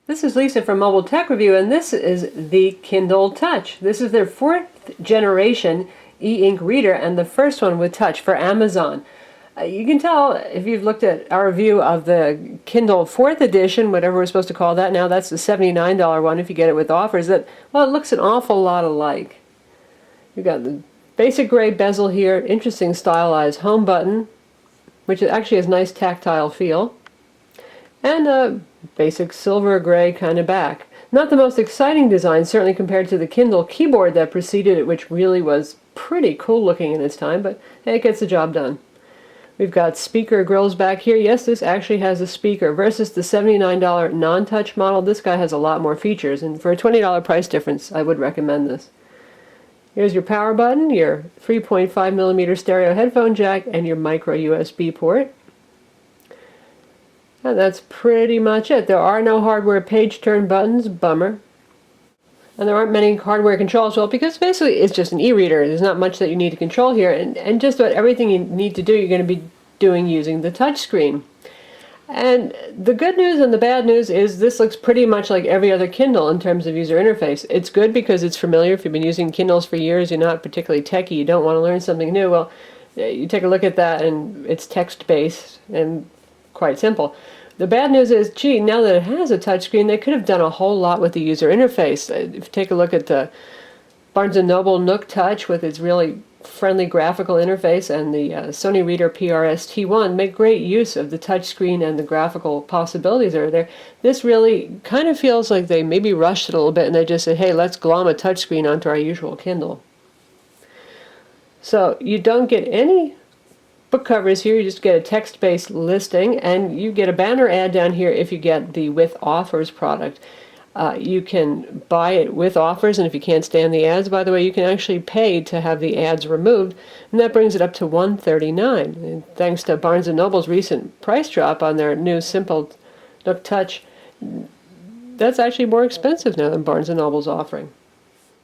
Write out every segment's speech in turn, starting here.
This is Lisa from Mobile Tech Review, and this is the Kindle Touch. This is their 4th generation e-ink reader and the first one with touch for Amazon. You can tell if you've looked at our review of the Kindle 4th edition, whatever we're supposed to call that now, that's the $79 one if you get it with offers, that, well, it looks an awful lot alike. You've got the basic gray bezel here, interesting stylized home button, which actually has nice tactile feel, and a basic silver gray kind of back. Not the most exciting design, certainly compared to the Kindle keyboard that preceded it, which really was pretty cool looking in its time, but hey, it gets the job done. We've got speaker grills back here. Yes, this actually has a speaker. Versus the $79 non-touch model, this guy has a lot more features, and for a $20 price difference, I would recommend this. Here's your power button, your 3.5mm stereo headphone jack, and your micro USB port. And that's pretty much it. There are no hardware page turn buttons, bummer. And there aren't many hardware controls, well, because basically it's just an e-reader. There's not much that you need to control here, and just about everything you need to do, you're going to be doing using the touch screen. And the good news and the bad news is this looks pretty much like every other Kindle in terms of user interface. It's good because it's familiar. If you've been using Kindles for years, you're not particularly techy, you don't want to learn something new, well, you take a look at that and it's text-based and quite simple. The bad news is, gee, now that it has a touchscreen, they could have done a whole lot with the user interface. If you take a look at the Barnes & Noble Nook Touch with its really friendly graphical interface and the Sony Reader PRS T1 make great use of the touchscreen and the graphical possibilities that are there. This really kind of feels like they maybe rushed it a little bit and they just said, hey, let's glom a touchscreen onto our usual Kindle. So you don't get any book covers here, you just get a text-based listing, and you get a banner ad down here if you get the with offers product. You can buy it with offers, and if you can't stand the ads, by the way, you can actually pay to have the ads removed, and that brings it up to $139. And thanks to Barnes & Noble's recent price drop on their new Simple Nook Touch, that's actually more expensive now than Barnes & Noble's offering.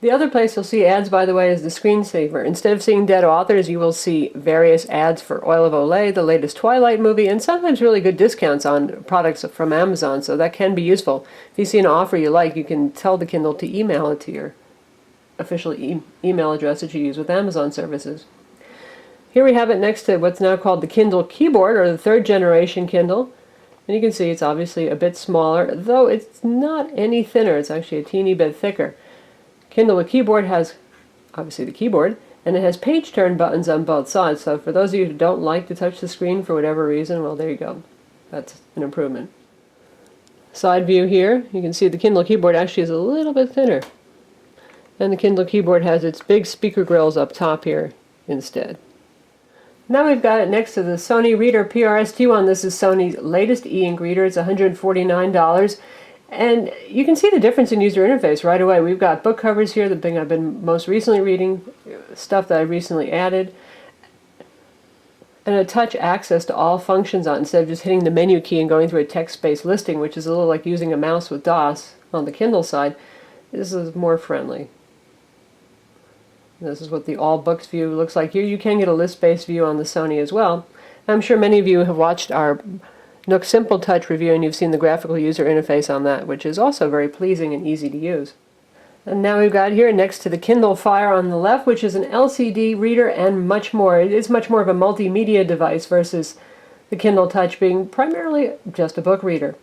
The other place you'll see ads, by the way, is the screensaver. Instead of seeing dead authors, you will see various ads for Oil of Olay, the latest Twilight movie, and sometimes really good discounts on products from Amazon, so that can be useful. If you see an offer you like, you can tell the Kindle to email it to your official email address that you use with Amazon services. Here we have it next to what's now called the Kindle keyboard, or the 3rd generation Kindle. And you can see it's obviously a bit smaller, though it's not any thinner. It's actually a teeny bit thicker. Kindle with keyboard has, obviously, the keyboard, and it has page turn buttons on both sides. So for those of you who don't like to touch the screen for whatever reason, well, there you go. That's an improvement. Side view here, you can see the Kindle keyboard actually is a little bit thinner. And the Kindle keyboard has its big speaker grills up top here instead. Now we've got it next to the Sony Reader PRS T1. This is Sony's latest e-ink reader. It's $149. And you can see the difference in user interface right away. We've got book covers here, the thing I've been most recently reading, stuff that I recently added, and a touch access to all functions on instead of just hitting the menu key and going through a text-based listing, which is a little like using a mouse with DOS on the Kindle side. This is more friendly. This is what the all books view looks like here. You can get a list-based view on the Sony as well. I'm sure many of you have watched our Nook Simple Touch review, and you've seen the graphical user interface on that, which is also very pleasing and easy to use. And now we've got here next to the Kindle Fire on the left, which is an LCD reader and much more. It is much more of a multimedia device versus the Kindle Touch being primarily just a book reader.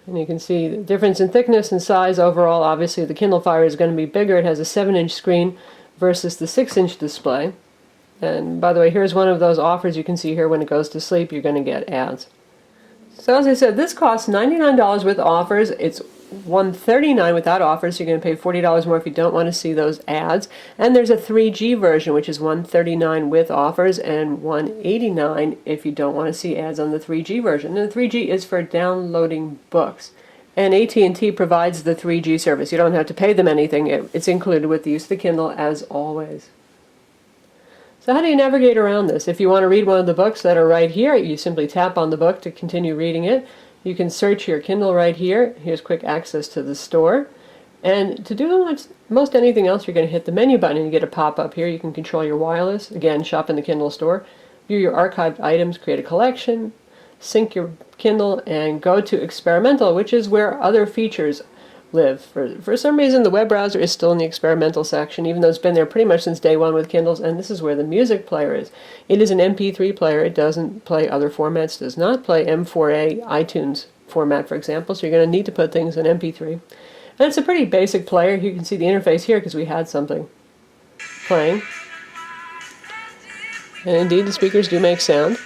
And you can see the difference in thickness and size overall. Obviously the Kindle Fire is going to be bigger. It has a 7-inch screen versus the 6-inch display. And by the way, here's one of those offers you can see here. When it goes to sleep, you're going to get ads. So as I said, this costs $99 with offers. It's $139 without offers, so you're going to pay $40 more if you don't want to see those ads. And there's a 3G version, which is $139 with offers and $189 if you don't want to see ads on the 3G version. And the 3G is for downloading books. And AT&T provides the 3G service. You don't have to pay them anything. It's included with the use of the Kindle as always. So how do you navigate around this? If you want to read one of the books that are right here, you simply tap on the book to continue reading it. You can search your Kindle right here. Here's quick access to the store. And to do most anything else, you're going to hit the menu button and you get a pop-up here. You can control your wireless. Again, shop in the Kindle store. View your archived items, create a collection, sync your Kindle and go to experimental, which is where other features live. For some reason, the web browser is still in the experimental section, even though it's been there pretty much since day one with Kindles, and this is where the music player is. It is an MP3 player. It doesn't play other formats, does not play M4A iTunes format, for example, so you're going to need to put things in MP3. And it's a pretty basic player. You can see the interface here because we had something playing. And indeed, the speakers do make sound.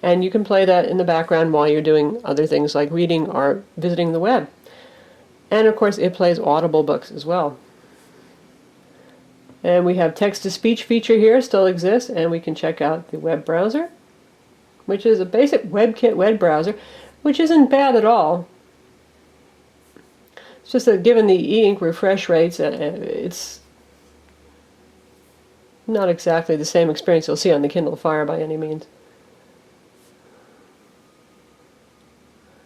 And you can play that in the background while you're doing other things like reading or visiting the web. And of course, it plays Audible books as well. And we have text-to-speech feature here, still exists, and we can check out the web browser, which is a basic WebKit web browser, which isn't bad at all. It's just that given the e-ink refresh rates, it's not exactly the same experience you'll see on the Kindle Fire by any means.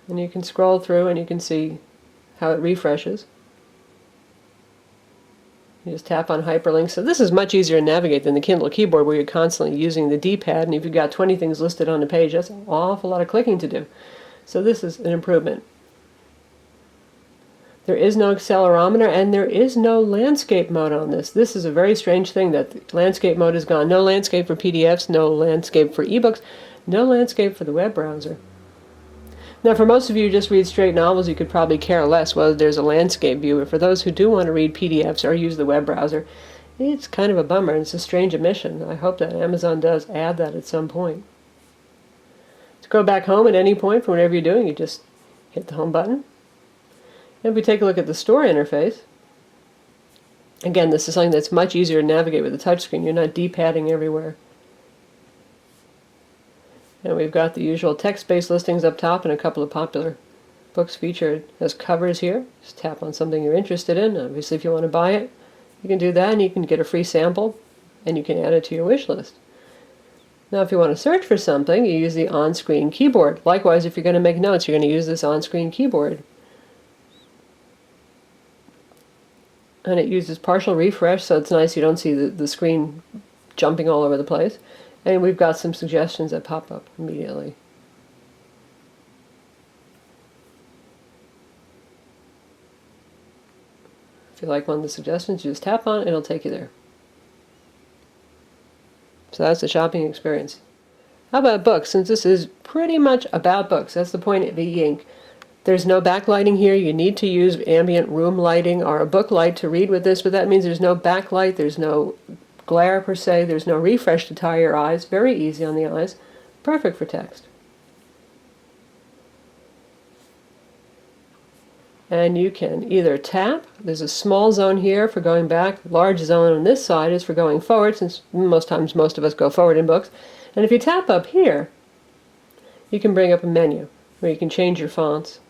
And you can scroll through and you can see how it refreshes. You just tap on hyperlinks. So this is much easier to navigate than the Kindle keyboard where you're constantly using the D-pad, and if you've got 20 things listed on a page, that's an awful lot of clicking to do. So this is an improvement. There is no accelerometer and there is no landscape mode on this. This is a very strange thing that the landscape mode is gone. No landscape for PDFs, no landscape for ebooks, no landscape for the web browser. Now, for most of you who just read straight novels, you could probably care less whether there's a landscape view, but for those who do want to read PDFs or use the web browser, it's kind of a bummer, and it's a strange omission. I hope that Amazon does add that at some point. To go back home at any point from whatever you're doing, you just hit the home button. And if we take a look at the store interface, again, this is something that's much easier to navigate with a touchscreen. You're not D-padding everywhere. And we've got the usual text-based listings up top and a couple of popular books featured as covers here. Just tap on something you're interested in. Obviously, if you want to buy it, you can do that, and you can get a free sample, and you can add it to your wish list. Now, if you want to search for something, you use the on-screen keyboard. Likewise, if you're going to make notes, you're going to use this on-screen keyboard. And it uses partial refresh, so it's nice you don't see the screen jumping all over the place. And we've got some suggestions that pop up immediately. If you like one of the suggestions, you just tap on it, it'll take you there. So that's the shopping experience. How about books? Since this is pretty much about books, that's the point of e-ink. There's no backlighting here. You need to use ambient room lighting or a book light to read with this, but that means there's no backlight, there's no glare per se, there's no refresh to tire your eyes. Very easy on the eyes. Perfect for text. And you can either tap, there's a small zone here for going back, large zone on this side is for going forward, since most times most of us go forward in books. And if you tap up here, you can bring up a menu where you can change your fonts.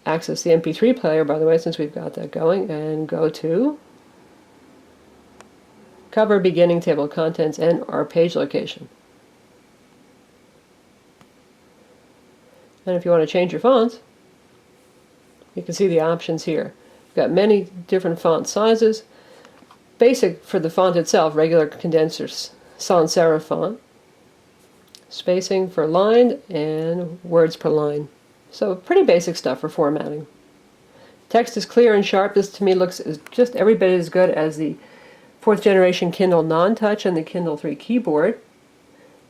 Access the MP3 player, by the way, since we've got that going, and go to cover, beginning, table of contents, and our page location. And if you want to change your fonts, you can see the options here. You've got many different font sizes. Basic for the font itself, regular condenser sans serif font. Spacing for line and words per line. So pretty basic stuff for formatting. Text is clear and sharp. This to me looks just every bit as good as the 4th generation Kindle non-touch and the Kindle 3 keyboard.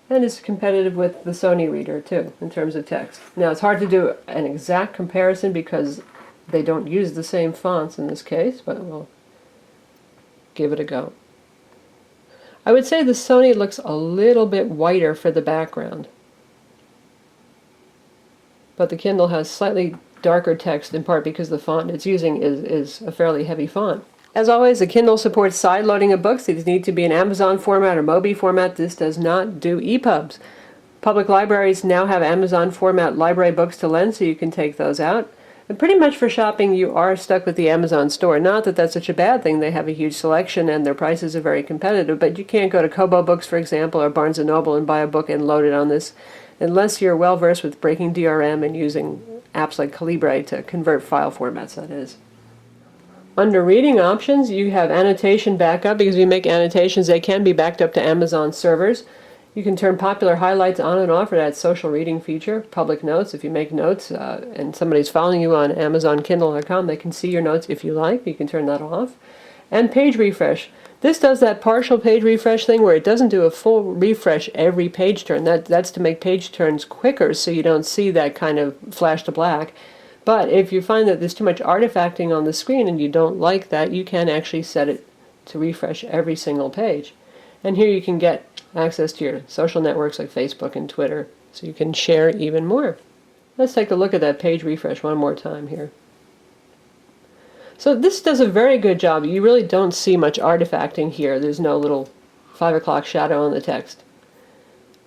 And it's competitive with the Sony reader too in terms of text. Now it's hard to do an exact comparison because they don't use the same fonts in this case, but we'll give it a go. I would say the Sony looks a little bit whiter for the background, but the Kindle has slightly darker text in part because the font it's using is a fairly heavy font. As always, the Kindle supports side loading of books. These need to be in Amazon format or Mobi format. This does not do EPUBs. Public libraries now have Amazon format library books to lend, so you can take those out. And pretty much for shopping, you are stuck with the Amazon store. Not that that's such a bad thing. They have a huge selection and their prices are very competitive, but you can't go to Kobo Books, for example, or Barnes & Noble and buy a book and load it on this unless you're well versed with breaking DRM and using apps like Calibre to convert file formats, that is. Under reading options, you have annotation backup. Because we make annotations, they can be backed up to Amazon servers. You can turn popular highlights on and off for that social reading feature. Public notes, if you make notes and somebody's following you on Amazon Kindle.com, they can see your notes if you like. You can turn that off. And page refresh. This does that partial page refresh thing where it doesn't do a full refresh every page turn. That's to make page turns quicker so you don't see that kind of flash to black. But if you find that there's too much artifacting on the screen and you don't like that, you can actually set it to refresh every single page. And here you can get access to your social networks like Facebook and Twitter, so you can share even more. Let's take a look at that page refresh one more time here. So this does a very good job. You really don't see much artifacting here. There's no little 5 o'clock shadow on the text.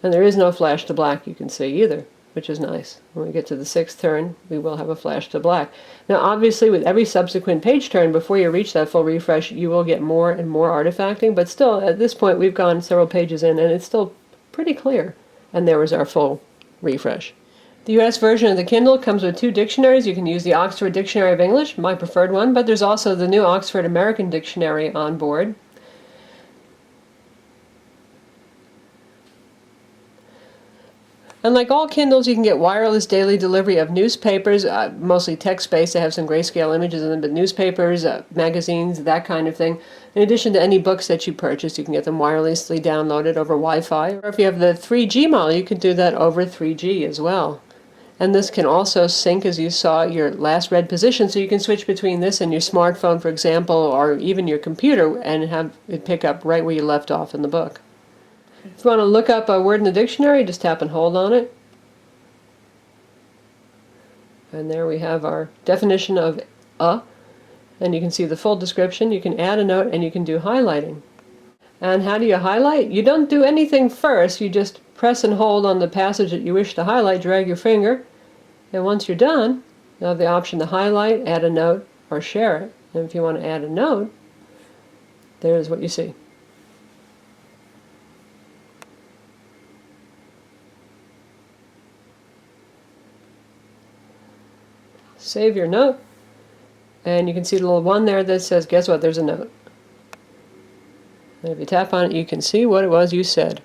And there is no flash to black you can see either, which is nice. When we get to the 6th turn, we will have a flash to black. Now obviously with every subsequent page turn, before you reach that full refresh, you will get more and more artifacting, but still at this point we've gone several pages in and it's still pretty clear. And there was our full refresh. The US version of the Kindle comes with 2 dictionaries. You can use the Oxford Dictionary of English, my preferred one, but there's also the new Oxford American Dictionary on board. And like all Kindles, you can get wireless daily delivery of newspapers, mostly text-based. They have some grayscale images in them, but newspapers, magazines, that kind of thing. In addition to any books that you purchase, you can get them wirelessly downloaded over Wi-Fi. Or if you have the 3G model, you can do that over 3G as well. And this can also sync, as you saw, your last read position, so you can switch between this and your smartphone, for example, or even your computer, and have it pick up right where you left off in the book. If you want to look up a word in the dictionary, just tap and hold on it. And there we have our definition of "a," and you can see the full description. You can add a note and you can do highlighting. And how do you highlight? You don't do anything first, you just press and hold on the passage that you wish to highlight, drag your finger, and once you're done, you have the option to highlight, add a note, or share it. And if you want to add a note, there's what you see. Save your note, and you can see the little one there that says, guess what, there's a note. And if you tap on it, you can see what it was you said.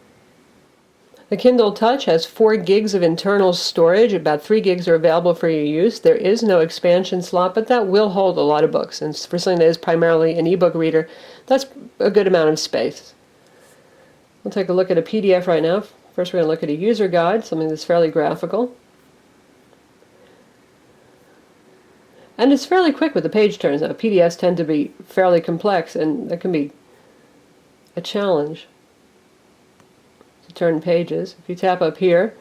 The Kindle Touch has 4 gigs of internal storage. About 3 gigs are available for your use. There is no expansion slot, but that will hold a lot of books. And for something that is primarily an ebook reader, that's a good amount of space. We'll take a look at a PDF right now. First, we're going to look at a user guide, something that's fairly graphical. And it's fairly quick with the page turns. Now, PDFs tend to be fairly complex, and that can be a challenge to turn pages. If you tap up here,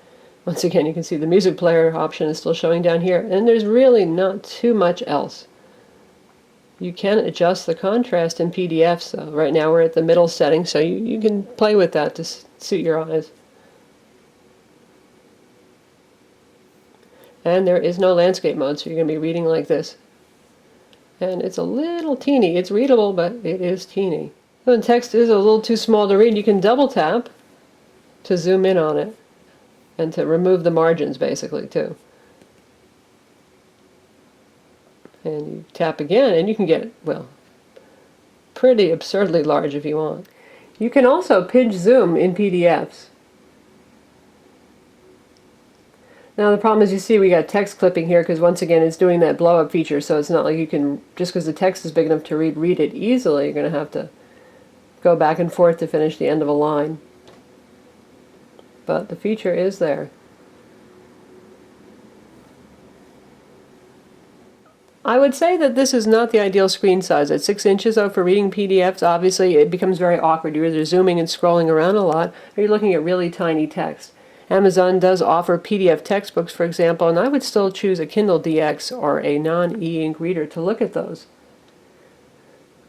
once again you can see the music player option is still showing down here, and there's really not too much else. You can adjust the contrast in PDFs. So right now we're at the middle setting, so you can play with that to suit your eyes. And there is no landscape mode, so you're going to be reading like this. And it's a little teeny. It's readable, but it is teeny. When text is a little too small to read, you can double tap to zoom in on it and to remove the margins, basically, too. And you tap again, and you can get, well, pretty absurdly large if you want. You can also pinch zoom in PDFs. Now the problem is, you see we got text clipping here because once again it's doing that blow up feature, so it's not like you can, just because the text is big enough to read it easily, you're going to have to go back and forth to finish the end of a line. But the feature is there. I would say that this is not the ideal screen size. At 6 inches, though, for reading PDFs, obviously it becomes very awkward. You're either zooming and scrolling around a lot, or you're looking at really tiny text. Amazon does offer PDF textbooks, for example, and I would still choose a Kindle DX or a non-e-ink reader to look at those.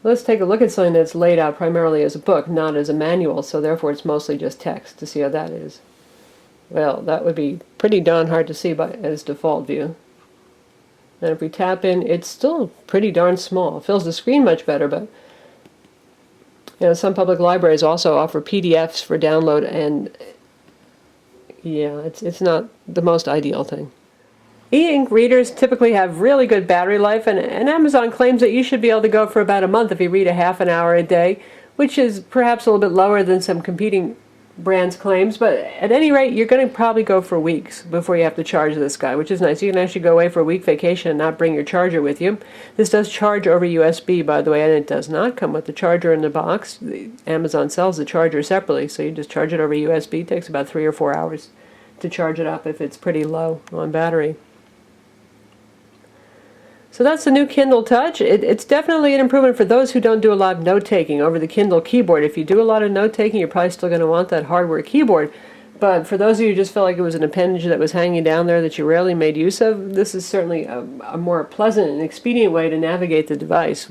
Let's take a look at something that's laid out primarily as a book, not as a manual, so therefore it's mostly just text, to see how that is. Well, that would be pretty darn hard to see as default view. And if we tap in, it's still pretty darn small. It fills the screen much better, but some public libraries also offer PDFs for download, and yeah, it's not the most ideal thing. E-ink readers typically have really good battery life, and Amazon claims that you should be able to go for about a month if you read a half an hour a day, which is perhaps a little bit lower than some competing brand's claims, but at any rate, you're going to probably go for weeks before you have to charge this guy, which is nice. You can actually go away for a week vacation and not bring your charger with you. This does charge over USB, by the way, and it does not come with the charger in the box. Amazon sells the charger separately, so you just charge it over USB. It takes about 3 or 4 hours to charge it up if it's pretty low on battery. So that's the new Kindle Touch. It's definitely an improvement for those who don't do a lot of note-taking over the Kindle keyboard. If you do a lot of note-taking, you're probably still going to want that hardware keyboard. But for those of you who just felt like it was an appendage that was hanging down there that you rarely made use of, this is certainly a more pleasant and expedient way to navigate the device.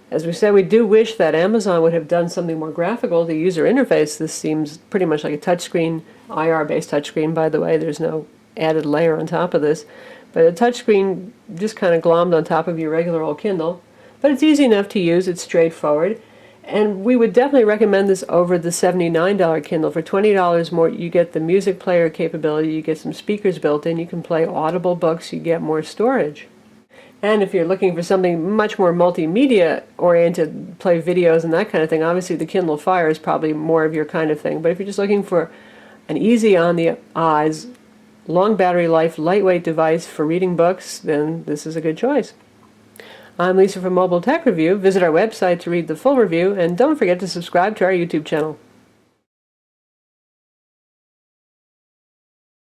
As we said, we do wish that Amazon would have done something more graphical. The user interface, this seems pretty much like a touchscreen, IR-based touchscreen, by the way. There's no added layer on top of this. But a touchscreen just kind of glommed on top of your regular old Kindle. But it's easy enough to use, it's straightforward. And we would definitely recommend this over the $79 Kindle. For $20 more, you get the music player capability, you get some speakers built in, you can play Audible books, you get more storage. And if you're looking for something much more multimedia oriented, play videos and that kind of thing, obviously the Kindle Fire is probably more of your kind of thing. But if you're just looking for an easy on the eyes, long battery life, lightweight device for reading books, then this is a good choice. I'm Lisa from Mobile Tech Review. Visit our website to read the full review, and don't forget to subscribe to our YouTube channel.